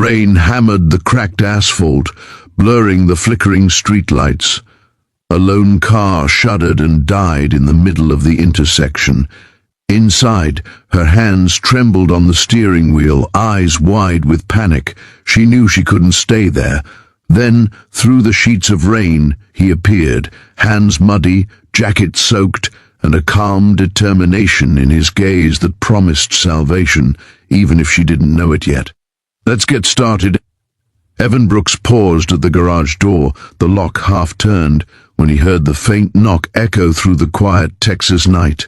Rain hammered the cracked asphalt, blurring the flickering streetlights. A lone car shuddered and died in the middle of the intersection. Inside, her hands trembled on the steering wheel, eyes wide with panic. She knew she couldn't stay there. Then, through the sheets of rain, he appeared, hands muddy, jacket soaked, and a calm determination in his gaze that promised salvation, even if she didn't know it yet. "Let's get started." Evan Brooks paused at the garage door, the lock half-turned, when he heard the faint knock echo through the quiet Texas night.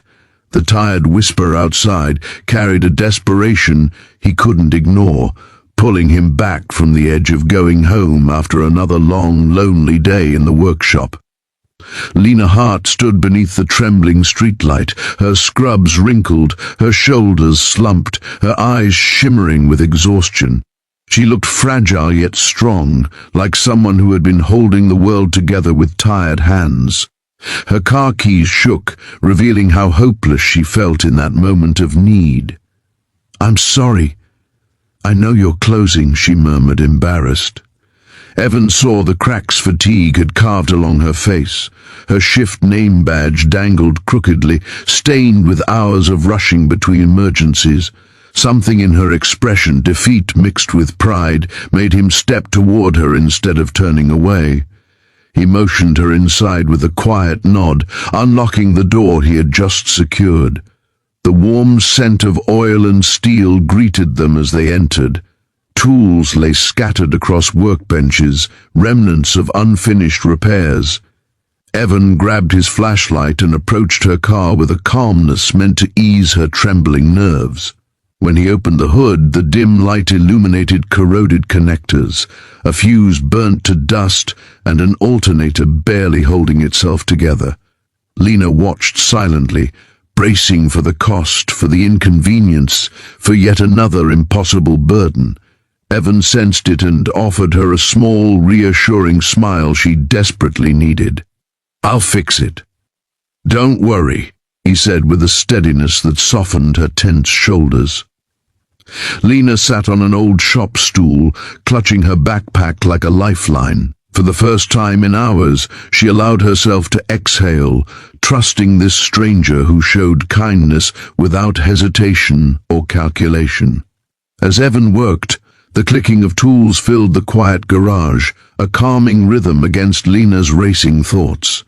The tired whisper outside carried a desperation he couldn't ignore, pulling him back from the edge of going home after another long, lonely day in the workshop. Lena Hart stood beneath the trembling streetlight, her scrubs wrinkled, her shoulders slumped, her eyes shimmering with exhaustion. She looked fragile yet strong, like someone who had been holding the world together with tired hands. Her car keys shook, revealing how hopeless she felt in that moment of need. "I'm sorry. I know you're closing," she murmured, embarrassed. Evan saw the cracks fatigue had carved along her face. Her shift name badge dangled crookedly, stained with hours of rushing between emergencies. Something in her expression, defeat mixed with pride, made him step toward her instead of turning away. He motioned her inside with a quiet nod, unlocking the door he had just secured. The warm scent of oil and steel greeted them as they entered. Tools lay scattered across workbenches, remnants of unfinished repairs. Evan grabbed his flashlight and approached her car with a calmness meant to ease her trembling nerves. When he opened the hood, the dim light illuminated corroded connectors, a fuse burnt to dust, and an alternator barely holding itself together. Lena watched silently, bracing for the cost, for the inconvenience, for yet another impossible burden. Evan sensed it and offered her a small, reassuring smile she desperately needed. "I'll fix it. Don't worry," he said with a steadiness that softened her tense shoulders. Lena sat on an old shop stool, clutching her backpack like a lifeline. For the first time in hours, she allowed herself to exhale, trusting this stranger who showed kindness without hesitation or calculation. As Evan worked, the clicking of tools filled the quiet garage, a calming rhythm against Lena's racing thoughts.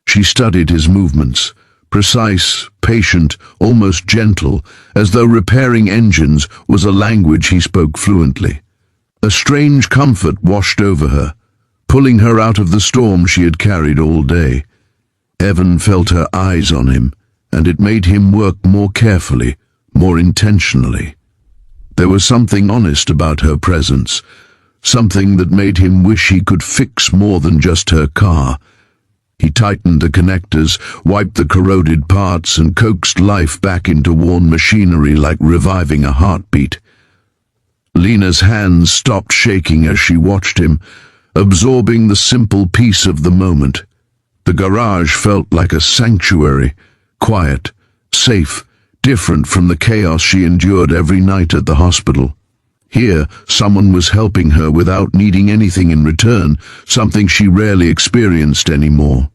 She studied his movements, precise, patient, almost gentle, as though repairing engines was a language he spoke fluently. A strange comfort washed over her, pulling her out of the storm she had carried all day. Evan felt her eyes on him, and it made him work more carefully, more intentionally. There was something honest about her presence, something that made him wish he could fix more than just her car. He tightened the connectors, wiped the corroded parts, and coaxed life back into worn machinery like reviving a heartbeat. Lena's hands stopped shaking as she watched him, absorbing the simple peace of the moment. The garage felt like a sanctuary, quiet, safe, different from the chaos she endured every night at the hospital. Here, someone was helping her without needing anything in return, something she rarely experienced anymore.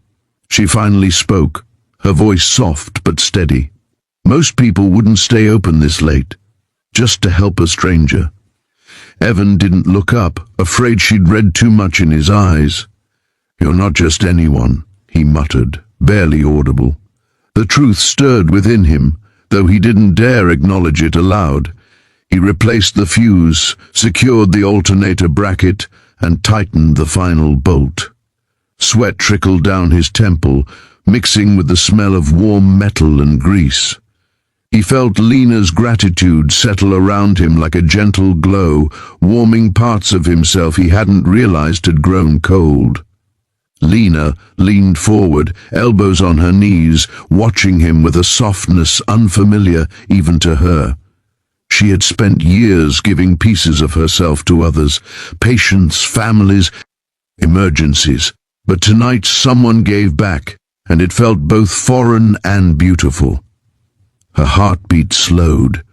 She finally spoke, her voice soft but steady. Most people wouldn't stay open this late, just to help a stranger. Evan didn't look up, afraid she'd read too much in his eyes. "You're not just anyone," he muttered, barely audible. The truth stirred within him, though he didn't dare acknowledge it aloud. He replaced the fuse, secured the alternator bracket, and tightened the final bolt. Sweat trickled down his temple, mixing with the smell of warm metal and grease. He felt Lena's gratitude settle around him like a gentle glow, warming parts of himself he hadn't realized had grown cold. Lena leaned forward, elbows on her knees, watching him with a softness unfamiliar even to her. She had spent years giving pieces of herself to others, patients, families, emergencies. But tonight someone gave back, and it felt both foreign and beautiful. Her heartbeat slowed,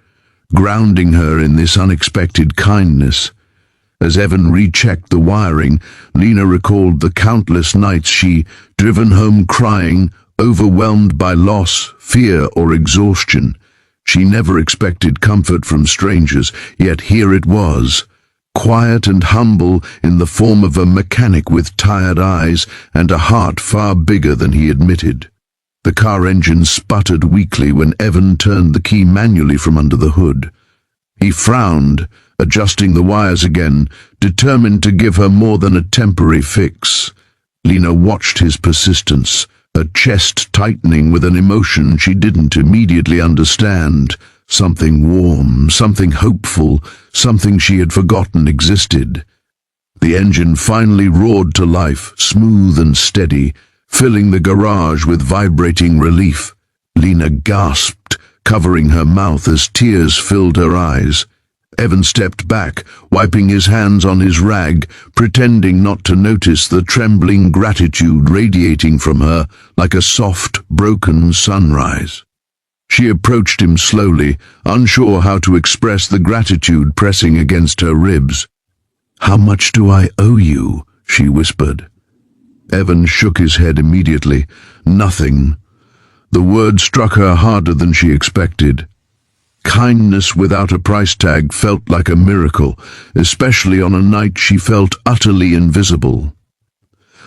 grounding her in this unexpected kindness. As Evan rechecked the wiring, Lena recalled the countless nights she driven home crying, overwhelmed by loss, fear, or exhaustion. She never expected comfort from strangers, yet here it was, quiet and humble in the form of a mechanic with tired eyes and a heart far bigger than he admitted. The car engine sputtered weakly when Evan turned the key manually from under the hood. He frowned, adjusting the wires again, determined to give her more than a temporary fix. Lena watched his persistence, her chest tightening with an emotion she didn't immediately understand. Something warm, something hopeful, something she had forgotten existed. The engine finally roared to life, smooth and steady, filling the garage with vibrating relief. Lena gasped, covering her mouth as tears filled her eyes. Evan stepped back, wiping his hands on his rag, pretending not to notice the trembling gratitude radiating from her like a soft, broken sunrise. She approached him slowly, unsure how to express the gratitude pressing against her ribs. "How much do I owe you?" she whispered. Evan shook his head immediately. "Nothing." The word struck her harder than she expected. Kindness without a price tag felt like a miracle, especially on a night she felt utterly invisible.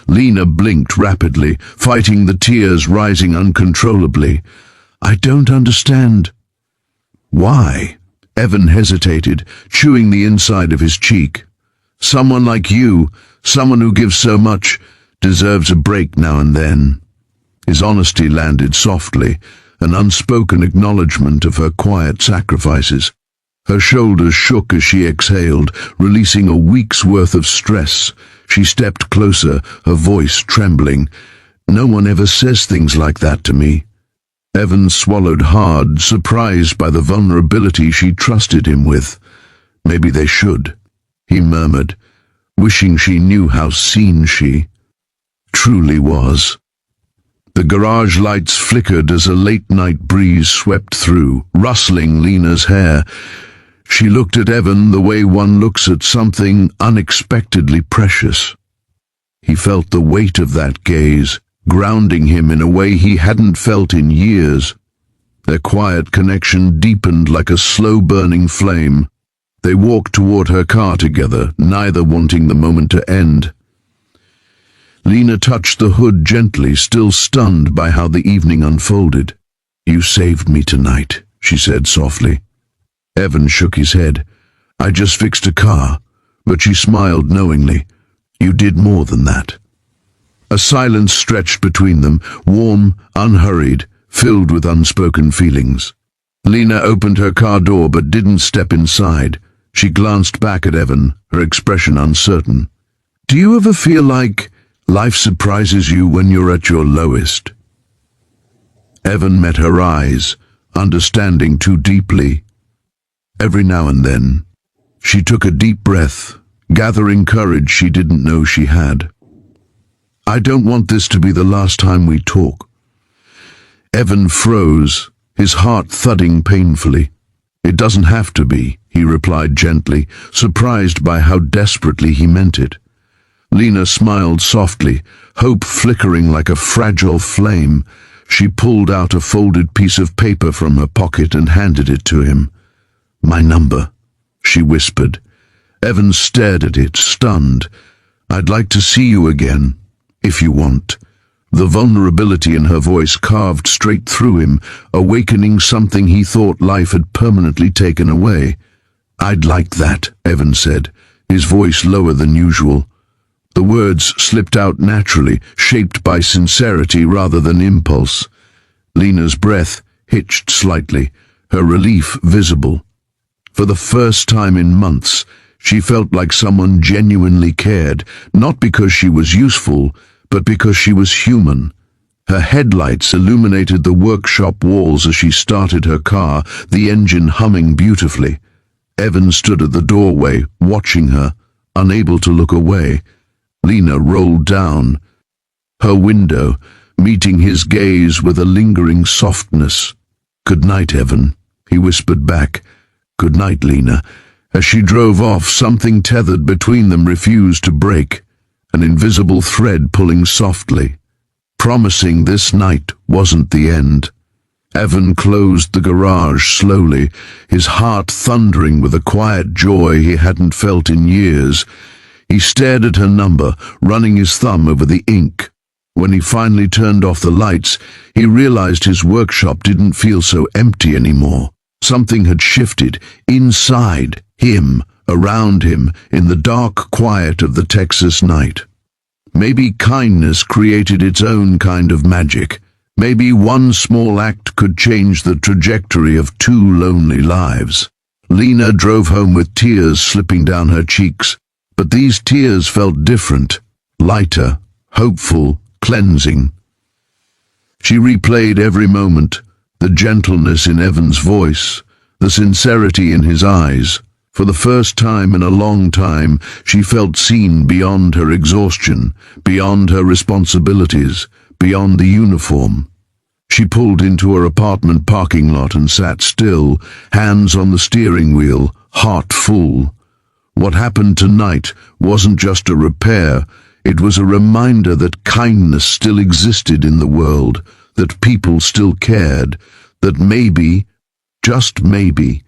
Lena blinked rapidly, fighting the tears rising uncontrollably. "I don't understand." "Why?" Evan hesitated, chewing the inside of his cheek. "Someone like you, someone who gives so much, deserves a break now and then." His honesty landed softly, an unspoken acknowledgement of her quiet sacrifices. Her shoulders shook as she exhaled, releasing a week's worth of stress. She stepped closer, her voice trembling. "No one ever says things like that to me." Evan swallowed hard, surprised by the vulnerability she trusted him with. "Maybe they should," he murmured, wishing she knew how seen she truly was. The garage lights flickered as a late-night breeze swept through, rustling Lena's hair. She looked at Evan the way one looks at something unexpectedly precious. He felt the weight of that gaze, grounding him in a way he hadn't felt in years. Their quiet connection deepened like a slow-burning flame. They walked toward her car together, neither wanting the moment to end. Lena touched the hood gently, still stunned by how the evening unfolded. "You saved me tonight," she said softly. Evan shook his head. "I just fixed a car," but she smiled knowingly. "You did more than that." A silence stretched between them, warm, unhurried, filled with unspoken feelings. Lena opened her car door but didn't step inside. She glanced back at Evan, her expression uncertain. "Do you ever feel like life surprises you when you're at your lowest?" Evan met her eyes, understanding too deeply. Every now and then, she took a deep breath, gathering courage she didn't know she had. "I don't want this to be the last time we talk." Evan froze, his heart thudding painfully. "It doesn't have to be," he replied gently, surprised by how desperately he meant it. Lena smiled softly, hope flickering like a fragile flame. She pulled out a folded piece of paper from her pocket and handed it to him. "My number," she whispered. Evan stared at it, stunned. "I'd like to see you again, if you want." The vulnerability in her voice carved straight through him, awakening something he thought life had permanently taken away. "I'd like that," Evan said, his voice lower than usual. The words slipped out naturally, shaped by sincerity rather than impulse. Lena's breath hitched slightly, her relief visible. For the first time in months, she felt like someone genuinely cared, not because she was useful, but because she was human. Her headlights illuminated the workshop walls as she started her car, the engine humming beautifully. Evan stood at the doorway, watching her, unable to look away. Lena rolled down her window, meeting his gaze with a lingering softness. "Good night, Evan," he whispered back. "Good night, Lena," As she drove off, something tethered between them refused to break, an invisible thread pulling softly, promising this night wasn't the end. Evan closed the garage slowly, his heart thundering with a quiet joy he hadn't felt in years. He stared at her number, running his thumb over the ink. When he finally turned off the lights, he realized his workshop didn't feel so empty anymore. Something had shifted inside him, around him, in the dark quiet of the Texas night. Maybe kindness created its own kind of magic. Maybe one small act could change the trajectory of two lonely lives. Lena drove home with tears slipping down her cheeks, but these tears felt different, lighter, hopeful, cleansing. She replayed every moment, the gentleness in Evan's voice, the sincerity in his eyes. For the first time in a long time, she felt seen beyond her exhaustion, beyond her responsibilities, beyond the uniform. She pulled into her apartment parking lot and sat still, hands on the steering wheel, heart full. What happened tonight wasn't just a repair, it was a reminder that kindness still existed in the world, that people still cared, that maybe, just maybe,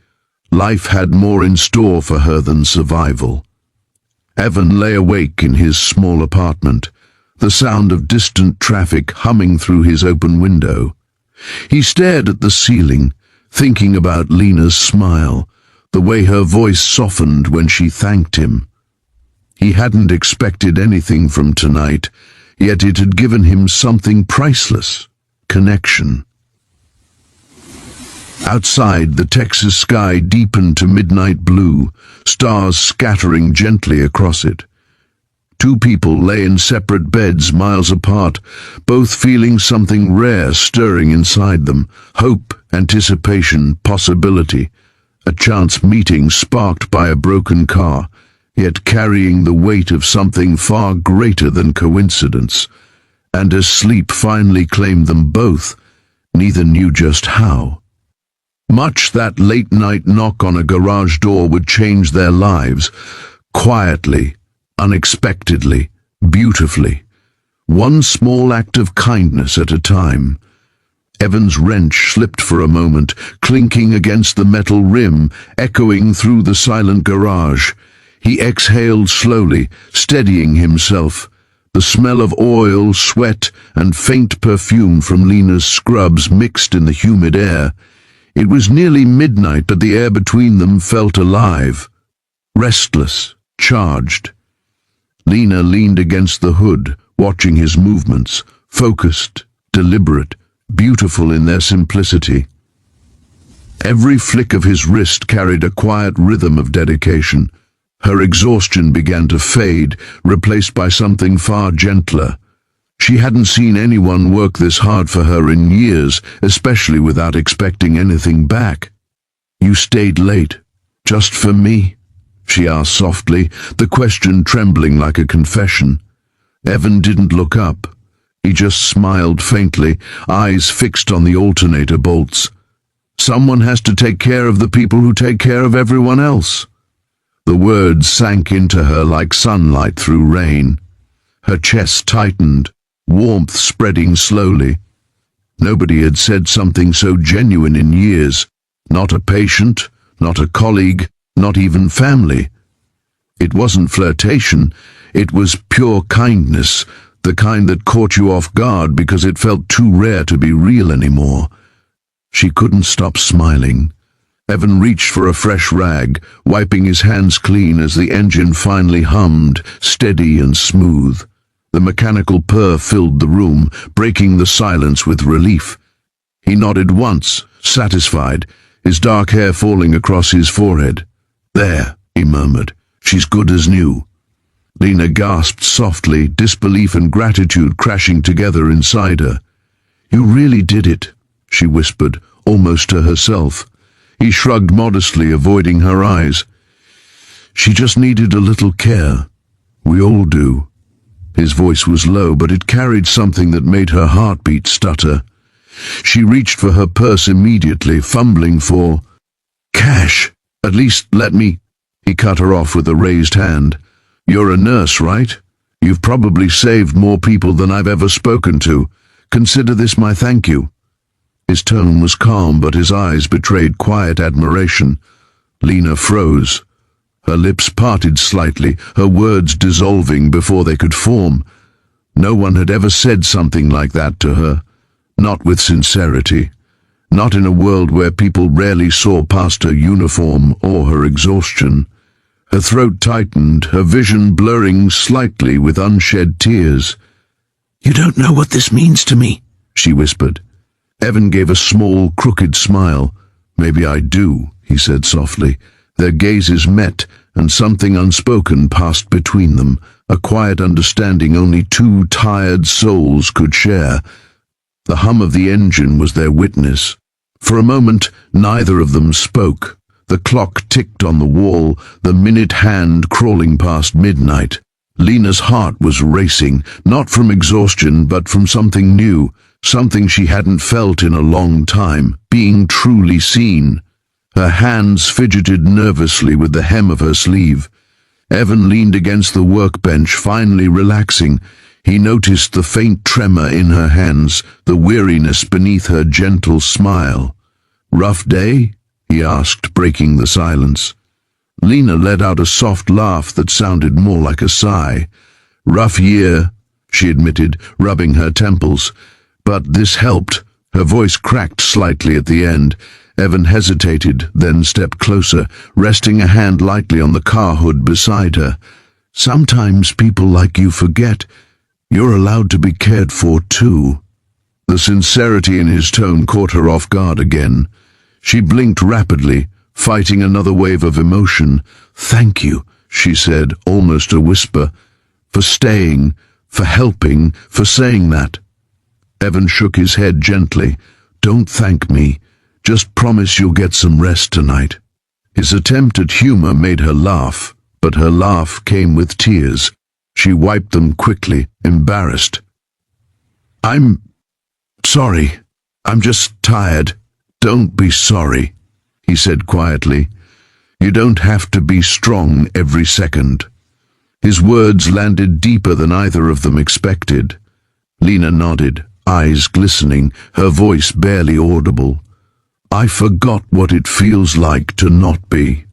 life had more in store for her than survival. Evan lay awake in his small apartment, the sound of distant traffic humming through his open window. He stared at the ceiling, thinking about Lena's smile, the way her voice softened when she thanked him. He hadn't expected anything from tonight, yet it had given him something priceless: connection. Outside, the Texas sky deepened to midnight blue, stars scattering gently across it. Two people lay in separate beds miles apart, both feeling something rare stirring inside them: hope, anticipation, possibility. A chance meeting sparked by a broken car, yet carrying the weight of something far greater than coincidence. And as sleep finally claimed them both, neither knew just how. Much that late-night knock on a garage door would change their lives, quietly, unexpectedly, beautifully. One small act of kindness at a time. Evan's wrench slipped for a moment, clinking against the metal rim, echoing through the silent garage. He exhaled slowly, steadying himself. The smell of oil, sweat, and faint perfume from Lena's scrubs mixed in the humid air. It was nearly midnight, but the air between them felt alive, restless, charged. Lena leaned against the hood, watching his movements, focused, deliberate, beautiful in their simplicity. Every flick of his wrist carried a quiet rhythm of dedication. Her exhaustion began to fade, replaced by something far gentler. She hadn't seen anyone work this hard for her in years, especially without expecting anything back. "You stayed late, just for me?" she asked softly, the question trembling like a confession. Evan didn't look up. He just smiled faintly, eyes fixed on the alternator bolts. "Someone has to take care of the people who take care of everyone else." The words sank into her like sunlight through rain. Her chest tightened, warmth spreading slowly. Nobody had said something so genuine in years. Not a patient, not a colleague, not even family. It wasn't flirtation, it was pure kindness, the kind that caught you off guard because it felt too rare to be real anymore. She couldn't stop smiling. Evan reached for a fresh rag, wiping his hands clean as the engine finally hummed, steady and smooth. The mechanical purr filled the room, breaking the silence with relief. He nodded once, satisfied, his dark hair falling across his forehead. "There," he murmured, "she's good as new." Lena gasped softly, disbelief and gratitude crashing together inside her. "You really did it," she whispered, almost to herself. He shrugged modestly, avoiding her eyes. "She just needed a little care. We all do." His voice was low, but it carried something that made her heartbeat stutter. She reached for her purse immediately, fumbling for cash. "At least let me..." He cut her off with a raised hand. "You're a nurse, right? You've probably saved more people than I've ever spoken to. Consider this my thank you." His tone was calm, but his eyes betrayed quiet admiration. Lena froze. Her lips parted slightly, her words dissolving before they could form. No one had ever said something like that to her. Not with sincerity. Not in a world where people rarely saw past her uniform or her exhaustion. Her throat tightened, her vision blurring slightly with unshed tears. "You don't know what this means to me," she whispered. Evan gave a small, crooked smile. "Maybe I do," he said softly. Their gazes met, and something unspoken passed between them, a quiet understanding only two tired souls could share. The hum of the engine was their witness. For a moment, neither of them spoke. The clock ticked on the wall, the minute hand crawling past midnight. Lena's heart was racing, not from exhaustion, but from something new, something she hadn't felt in a long time, being truly seen. Her hands fidgeted nervously with the hem of her sleeve. Evan leaned against the workbench, finally relaxing. He noticed the faint tremor in her hands, the weariness beneath her gentle smile. "Rough day?" he asked, breaking the silence. Lena let out a soft laugh that sounded more like a sigh. "Rough year," she admitted, rubbing her temples. But this helped. Her voice cracked slightly at the end. Evan hesitated, then stepped closer, resting a hand lightly on the car hood beside her. "Sometimes people like you forget. You're allowed to be cared for too." The sincerity in his tone caught her off guard again. She blinked rapidly, fighting another wave of emotion. "Thank you," she said, almost a whisper, "for staying, for helping, for saying that." Evan shook his head gently. "Don't thank me. Just promise you'll get some rest tonight." His attempt at humor made her laugh, but her laugh came with tears. She wiped them quickly, embarrassed. "I'm sorry. I'm just tired." "Don't be sorry," he said quietly. "You don't have to be strong every second." His words landed deeper than either of them expected. Lena nodded, eyes glistening, her voice barely audible. "I forgot what it feels like to not be."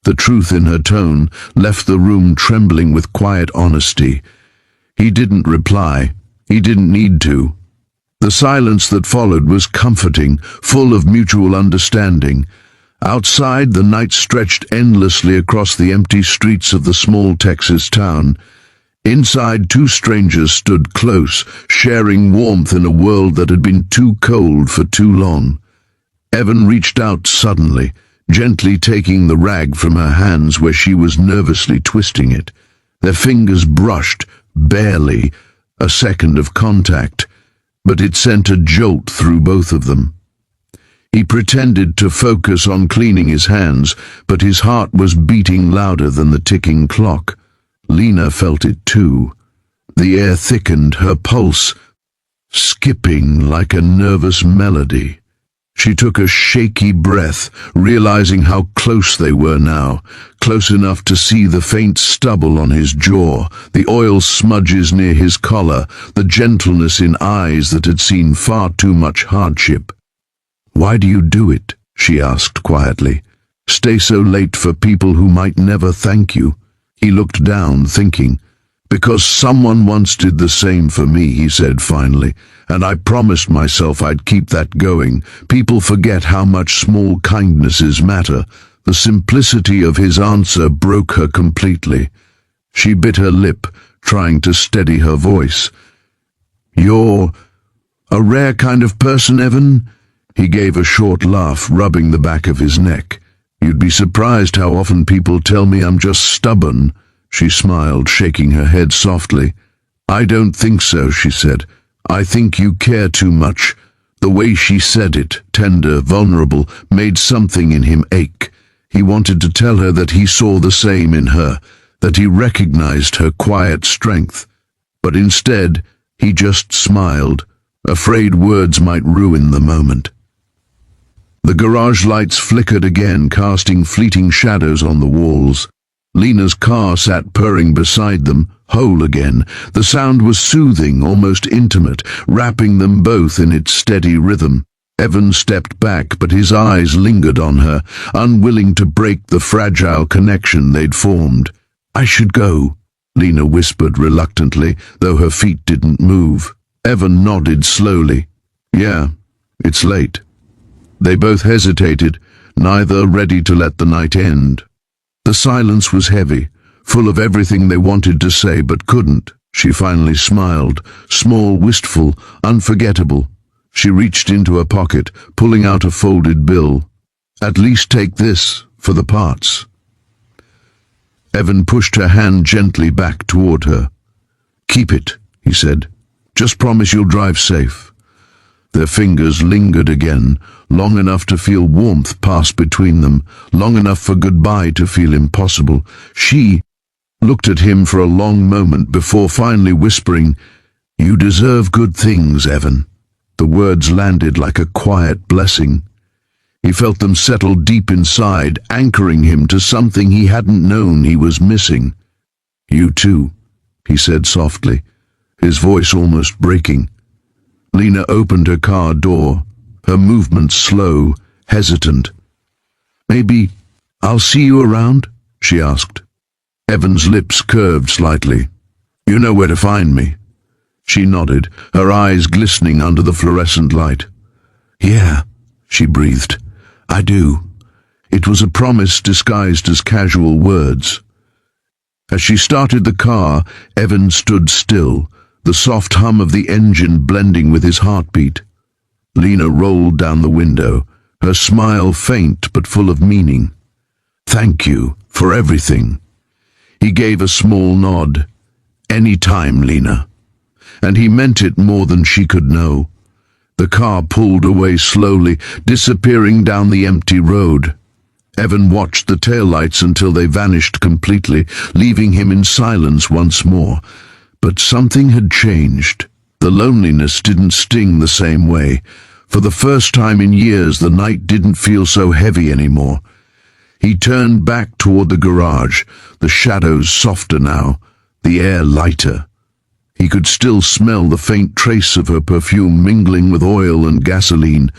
The truth in her tone left the room trembling with quiet honesty. He didn't reply. He didn't need to. The silence that followed was comforting, full of mutual understanding. Outside, the night stretched endlessly across the empty streets of the small Texas town. Inside, two strangers stood close, sharing warmth in a world that had been too cold for too long. Evan reached out suddenly, gently taking the rag from her hands where she was nervously twisting it. Their fingers brushed, barely, a second of contact, but it sent a jolt through both of them. He pretended to focus on cleaning his hands, but his heart was beating louder than the ticking clock. Lena felt it too. The air thickened, her pulse skipping like a nervous melody. She took a shaky breath, realizing how close they were now, close enough to see the faint stubble on his jaw, the oil smudges near his collar, the gentleness in eyes that had seen far too much hardship. "Why do you do it?" she asked quietly. "Stay so late for people who might never thank you." He looked down, thinking. "Because someone once did the same for me," he said finally, "and I promised myself I'd keep that going. People forget how much small kindnesses matter." The simplicity of his answer broke her completely. She bit her lip, trying to steady her voice. "You're a rare kind of person, Evan?" He gave a short laugh, rubbing the back of his neck. "You'd be surprised how often people tell me I'm just stubborn." She smiled, shaking her head softly. "I don't think so," she said. "I think you care too much." The way she said it, tender, vulnerable, made something in him ache. He wanted to tell her that he saw the same in her, that he recognized her quiet strength. But instead, he just smiled, afraid words might ruin the moment. The garage lights flickered again, casting fleeting shadows on the walls. Lena's car sat purring beside them, whole again. The sound was soothing, almost intimate, wrapping them both in its steady rhythm. Evan stepped back, but his eyes lingered on her, unwilling to break the fragile connection they'd formed. "I should go," Lena whispered reluctantly, though her feet didn't move. Evan nodded slowly. "Yeah, it's late." They both hesitated, neither ready to let the night end. The silence was heavy, full of everything they wanted to say but couldn't. She finally smiled, small, wistful, unforgettable. She reached into her pocket, pulling out a folded bill. "At least take this for the parts." Evan pushed her hand gently back toward her. "Keep it," he said. "Just promise you'll drive safe." Their fingers lingered again, long enough to feel warmth pass between them, long enough for goodbye to feel impossible. She looked at him for a long moment before finally whispering, "You deserve good things, Evan." The words landed like a quiet blessing. He felt them settle deep inside, anchoring him to something he hadn't known he was missing. "You too," he said softly, his voice almost breaking. Lena opened her car door, her movements slow, hesitant. "Maybe I'll see you around?" she asked. Evan's lips curved slightly. "You know where to find me." She nodded, her eyes glistening under the fluorescent light. "Yeah," she breathed. "I do." It was a promise disguised as casual words. As she started the car, Evan stood still, the soft hum of the engine blending with his heartbeat. Lena rolled down the window, her smile faint but full of meaning. "Thank you for everything." He gave a small nod. "Any time, Lena." And he meant it more than she could know. The car pulled away slowly, disappearing down the empty road. Evan watched the taillights until they vanished completely, leaving him in silence once more. But something had changed. The loneliness didn't sting the same way. For the first time in years, the night didn't feel so heavy anymore. He turned back toward the garage, the shadows softer now, the air lighter. He could still smell the faint trace of her perfume mingling with oil and gasoline,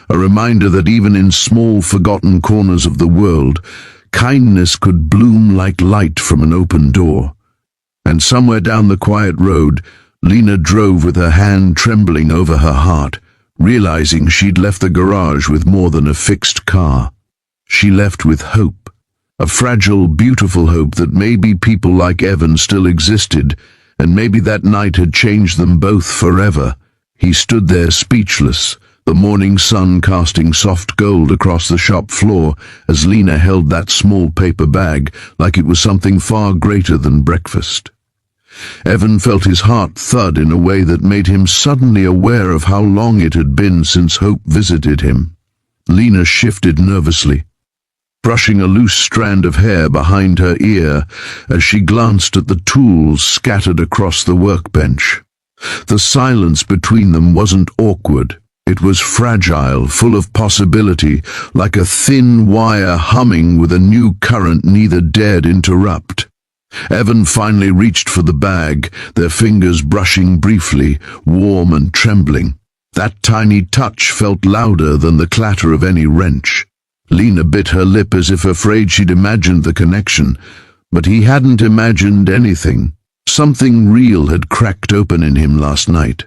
a reminder that even in small, forgotten corners of the world, kindness could bloom like light from an open door. And somewhere down the quiet road, Lena drove with her hand trembling over her heart, realizing she'd left the garage with more than a fixed car. She left with hope, a fragile, beautiful hope that maybe people like Evan still existed, and maybe that night had changed them both forever. He stood there speechless, the morning sun casting soft gold across the shop floor as Lena held that small paper bag like it was something far greater than breakfast. Evan felt his heart thud in a way that made him suddenly aware of how long it had been since hope visited him. Lena shifted nervously, brushing a loose strand of hair behind her ear as she glanced at the tools scattered across the workbench. The silence between them wasn't awkward. It was fragile, full of possibility, like a thin wire humming with a new current neither dared interrupt. Evan finally reached for the bag, their fingers brushing briefly, warm and trembling. That tiny touch felt louder than the clatter of any wrench. Lena bit her lip as if afraid she'd imagined the connection, but he hadn't imagined anything. Something real had cracked open in him last night.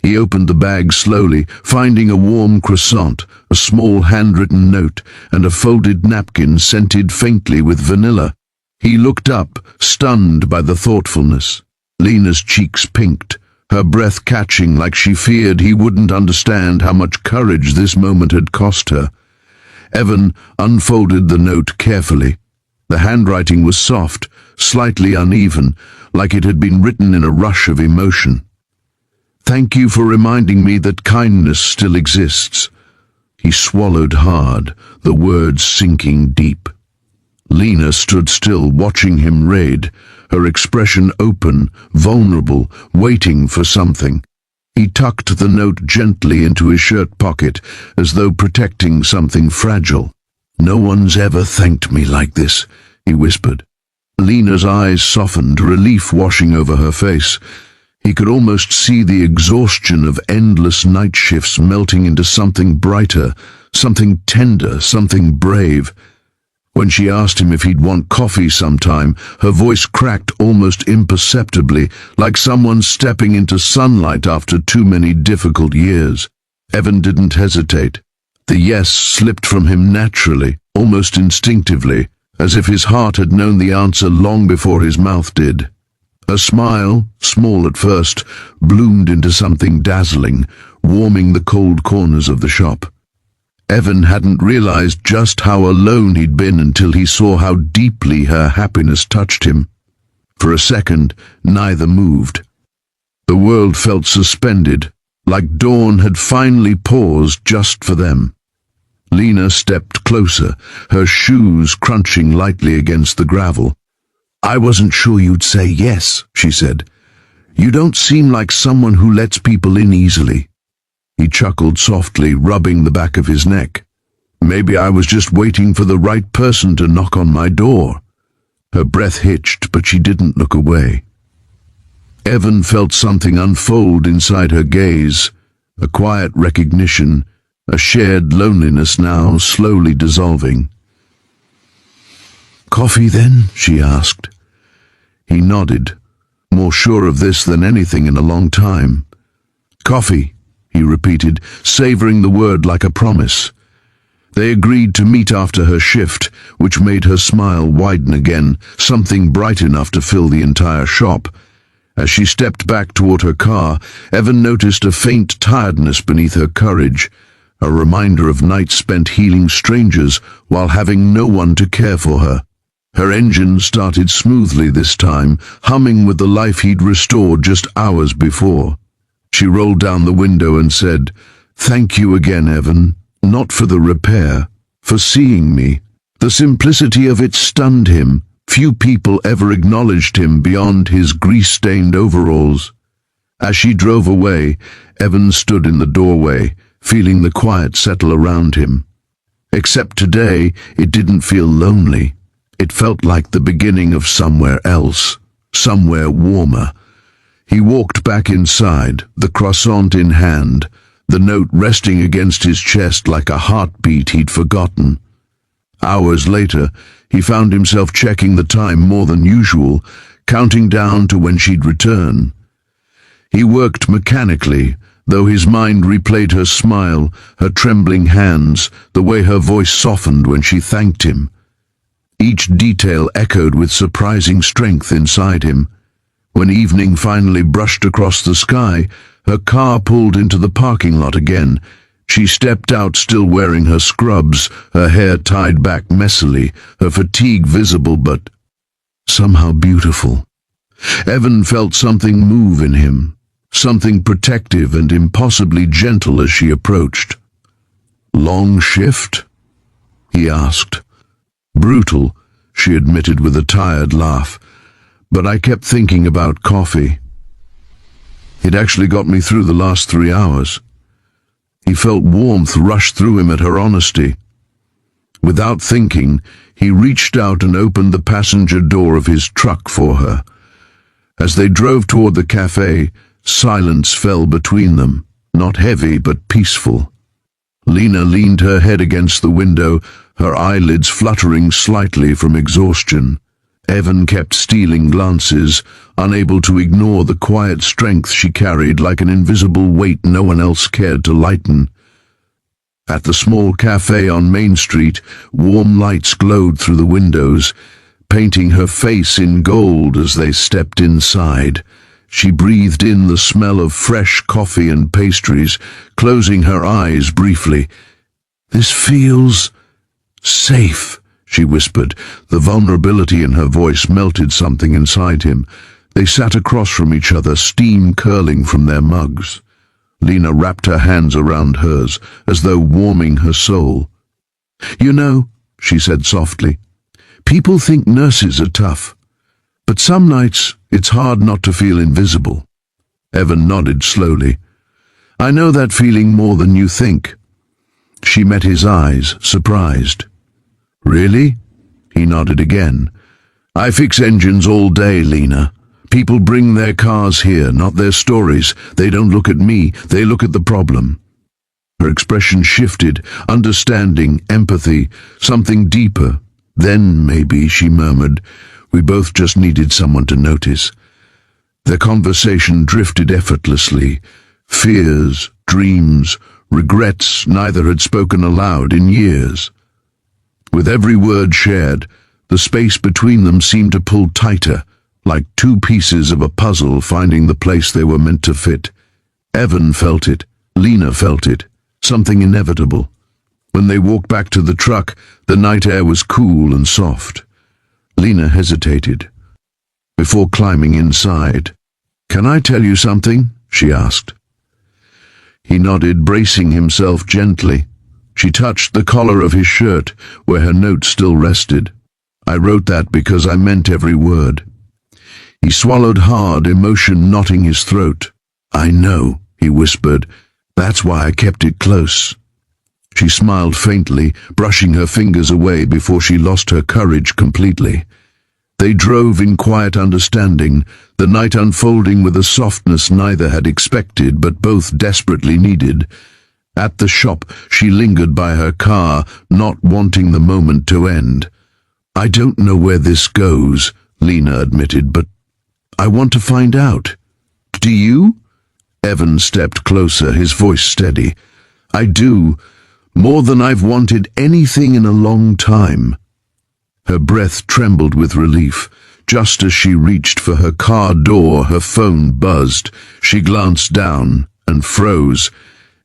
He opened the bag slowly, finding a warm croissant, a small handwritten note, and a folded napkin scented faintly with vanilla. He looked up, stunned by the thoughtfulness. Lena's cheeks pinked, her breath catching like she feared he wouldn't understand how much courage this moment had cost her. Evan unfolded the note carefully. The handwriting was soft, slightly uneven, like it had been written in a rush of emotion. "Thank you for reminding me that kindness still exists." He swallowed hard, the words sinking deep. Lena stood still, watching him read, her expression open, vulnerable, waiting for something. He tucked the note gently into his shirt pocket, as though protecting something fragile. "No one's ever thanked me like this," he whispered. Lena's eyes softened, relief washing over her face. He could almost see the exhaustion of endless night shifts melting into something brighter, something tender, something brave. When she asked him if he'd want coffee sometime, her voice cracked almost imperceptibly, like someone stepping into sunlight after too many difficult years. Evan didn't hesitate. The yes slipped from him naturally, almost instinctively, as if his heart had known the answer long before his mouth did. A smile, small at first, bloomed into something dazzling, warming the cold corners of the shop. Evan hadn't realized just how alone he'd been until he saw how deeply her happiness touched him. For a second, neither moved. The world felt suspended, like dawn had finally paused just for them. Lena stepped closer, her shoes crunching lightly against the gravel. "I wasn't sure you'd say yes," she said. "You don't seem like someone who lets people in easily." He chuckled softly, rubbing the back of his neck. "Maybe I was just waiting for the right person to knock on my door." Her breath hitched, but she didn't look away. Evan felt something unfold inside her gaze, a quiet recognition, a shared loneliness now slowly dissolving. "Coffee then?" she asked. He nodded, more sure of this than anything in a long time. "Coffee," he repeated, savoring the word like a promise. They agreed to meet after her shift, which made her smile widen again, something bright enough to fill the entire shop. As she stepped back toward her car, Evan noticed a faint tiredness beneath her courage, a reminder of nights spent healing strangers while having no one to care for her. Her engine started smoothly this time, humming with the life he'd restored just hours before. She rolled down the window and said, "Thank you again, Evan, not for the repair, for seeing me." The simplicity of it stunned him. Few people ever acknowledged him beyond his grease-stained overalls. As she drove away, Evan stood in the doorway, feeling the quiet settle around him. Except today, it didn't feel lonely. It felt like the beginning of somewhere else, somewhere warmer. He walked back inside, the croissant in hand, the note resting against his chest like a heartbeat he'd forgotten. Hours later, he found himself checking the time more than usual, counting down to when she'd return. He worked mechanically, though his mind replayed her smile, her trembling hands, the way her voice softened when she thanked him. Each detail echoed with surprising strength inside him. When evening finally brushed across the sky, her car pulled into the parking lot again. She stepped out still wearing her scrubs, her hair tied back messily, her fatigue visible but somehow beautiful. Evan felt something move in him, something protective and impossibly gentle as she approached. "Long shift?" he asked. "Brutal," she admitted with a tired laugh, "but I kept thinking about coffee. It actually got me through the last 3 hours." He felt warmth rush through him at her honesty. Without thinking, he reached out and opened the passenger door of his truck for her. As they drove toward the cafe, silence fell between them, not heavy but peaceful. Lena leaned her head against the window, her eyelids fluttering slightly from exhaustion. Evan kept stealing glances, unable to ignore the quiet strength she carried like an invisible weight no one else cared to lighten. At the small cafe on Main Street, warm lights glowed through the windows, painting her face in gold as they stepped inside. She breathed in the smell of fresh coffee and pastries, closing her eyes briefly. "This feels safe," she whispered. The vulnerability in her voice melted something inside him. They sat across from each other, steam curling from their mugs. Lena wrapped her hands around hers, as though warming her soul. "You know," she said softly, "people think nurses are tough. But some nights it's hard not to feel invisible." Evan nodded slowly. "I know that feeling more than you think." She met his eyes, surprised. "Really?" He nodded again. I fix engines all day, Lena. People bring their cars here, not their stories. They don't look at me, they look at the problem. Her expression shifted, understanding, empathy, something deeper. Then, maybe, she murmured, we both just needed someone to notice. Their conversation drifted effortlessly. Fears, dreams, regrets neither had spoken aloud in years. With every word shared, the space between them seemed to pull tighter, like two pieces of a puzzle finding the place they were meant to fit. Evan felt it, Lena felt it, something inevitable. When they walked back to the truck, the night air was cool and soft. Lena hesitated before climbing inside. "Can I tell you something?" she asked. He nodded, bracing himself gently. She touched the collar of his shirt, where her note still rested. "I wrote that because I meant every word." He swallowed hard, emotion knotting his throat. "I know," he whispered. "That's why I kept it close." She smiled faintly, brushing her fingers away before she lost her courage completely. They drove in quiet understanding, the night unfolding with a softness neither had expected but both desperately needed. At the shop, she lingered by her car, not wanting the moment to end. "I don't know where this goes," Lena admitted, "but I want to find out." "Do you?" Evan stepped closer, his voice steady. "I do, more than I've wanted anything in a long time." Her breath trembled with relief. Just as she reached for her car door, her phone buzzed. She glanced down and froze.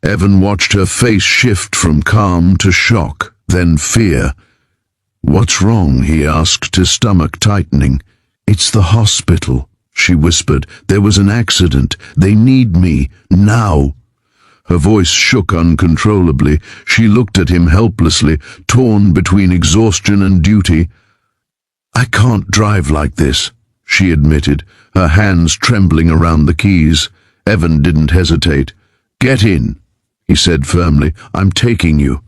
Evan watched her face shift from calm to shock, then fear. "What's wrong?" he asked, his stomach tightening. "It's the hospital," she whispered. "There was an accident. They need me, now." Her voice shook uncontrollably. She looked at him helplessly, torn between exhaustion and duty. "I can't drive like this," she admitted, her hands trembling around the keys. Evan didn't hesitate. "Get in," he said firmly. "I'm taking you."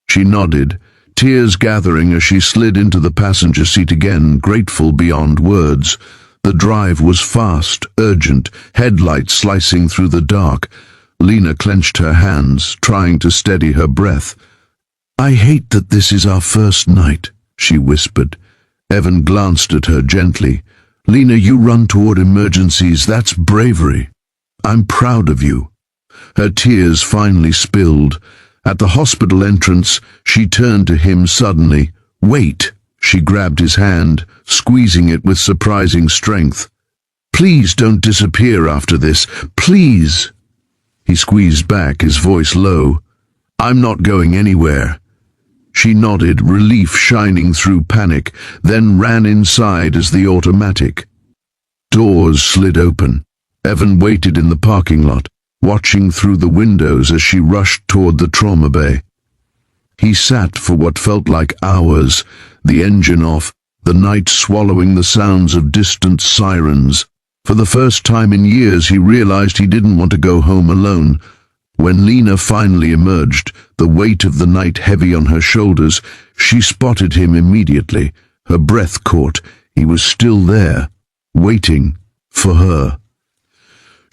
She nodded, tears gathering as she slid into the passenger seat again, grateful beyond words. The drive was fast, urgent, headlights slicing through the dark. Lena clenched her hands, trying to steady her breath. "I hate that this is our first night," she whispered. Evan glanced at her gently. "Lena, you run toward emergencies. That's bravery. I'm proud of you." Her tears finally spilled. At the hospital entrance, she turned to him suddenly. "Wait!" She grabbed his hand, squeezing it with surprising strength. "Please don't disappear after this. Please!" He squeezed back, his voice low. "I'm not going anywhere." She nodded, relief shining through panic, then ran inside as the automatic. Doors slid open. Evan waited in the parking lot, watching through the windows as she rushed toward the trauma bay. He sat for what felt like hours, the engine off, the night swallowing the sounds of distant sirens. For the first time in years he realized he didn't want to go home alone. When Lena finally emerged, the weight of the night heavy on her shoulders, she spotted him immediately. Her breath caught. He was still there, waiting for her.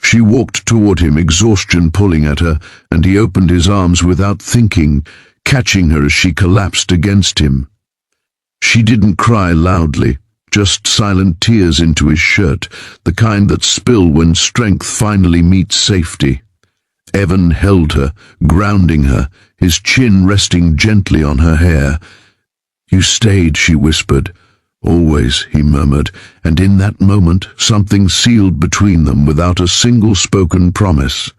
She walked toward him, exhaustion pulling at her, and he opened his arms without thinking, catching her as she collapsed against him. She didn't cry loudly, just silent tears into his shirt, the kind that spill when strength finally meets safety. Evan held her, grounding her, his chin resting gently on her hair. "You stayed," she whispered. "Always," he murmured, and in that moment something sealed between them without a single spoken promise.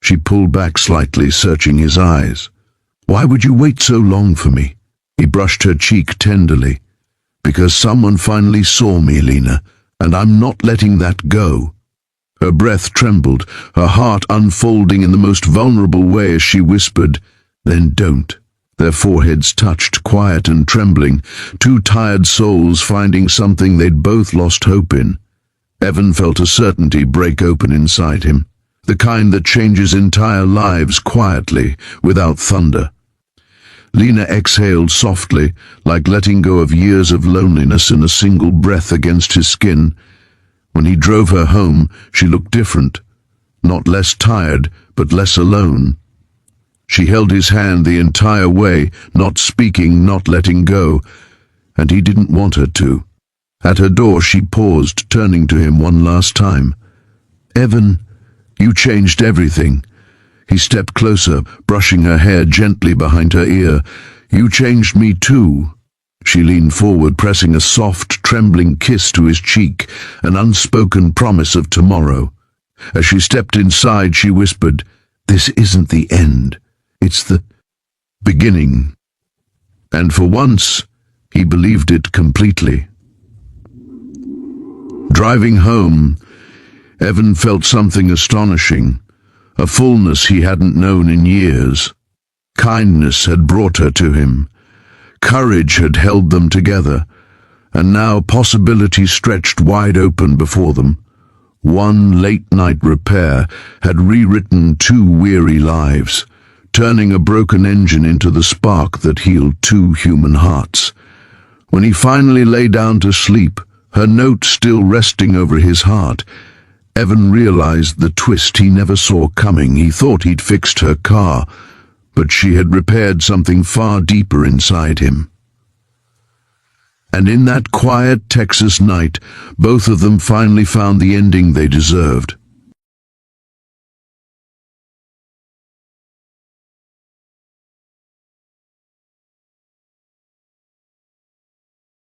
She pulled back slightly, searching his eyes. "Why would you wait so long for me?" He brushed her cheek tenderly. "Because someone finally saw me, Lena, and I'm not letting that go." Her breath trembled, her heart unfolding in the most vulnerable way as she whispered, "Then don't." Their foreheads touched, quiet and trembling, two tired souls finding something they'd both lost hope in. Evan felt a certainty break open inside him, the kind that changes entire lives quietly, without thunder. Lena exhaled softly, like letting go of years of loneliness in a single breath against his skin. When he drove her home, she looked different. Not less tired, but less alone. She held his hand the entire way, not speaking, not letting go, and he didn't want her to. At her door she paused, turning to him one last time. "Evan, you changed everything." He stepped closer, brushing her hair gently behind her ear. "You changed me too." She leaned forward, pressing a soft, trembling kiss to his cheek, an unspoken promise of tomorrow. As she stepped inside, she whispered, "This isn't the end. It's the beginning." And for once, he believed it completely. Driving home, Evan felt something astonishing, a fullness he hadn't known in years. Kindness had brought her to him. Courage had held them together, and now possibility stretched wide open before them. One late-night repair had rewritten 2 weary lives, turning a broken engine into the spark that healed 2 human hearts. When he finally lay down to sleep, her note still resting over his heart, Evan realized the twist he never saw coming. He thought he'd fixed her car, but she had repaired something far deeper inside him. And in that quiet Texas night, both of them finally found the ending they deserved.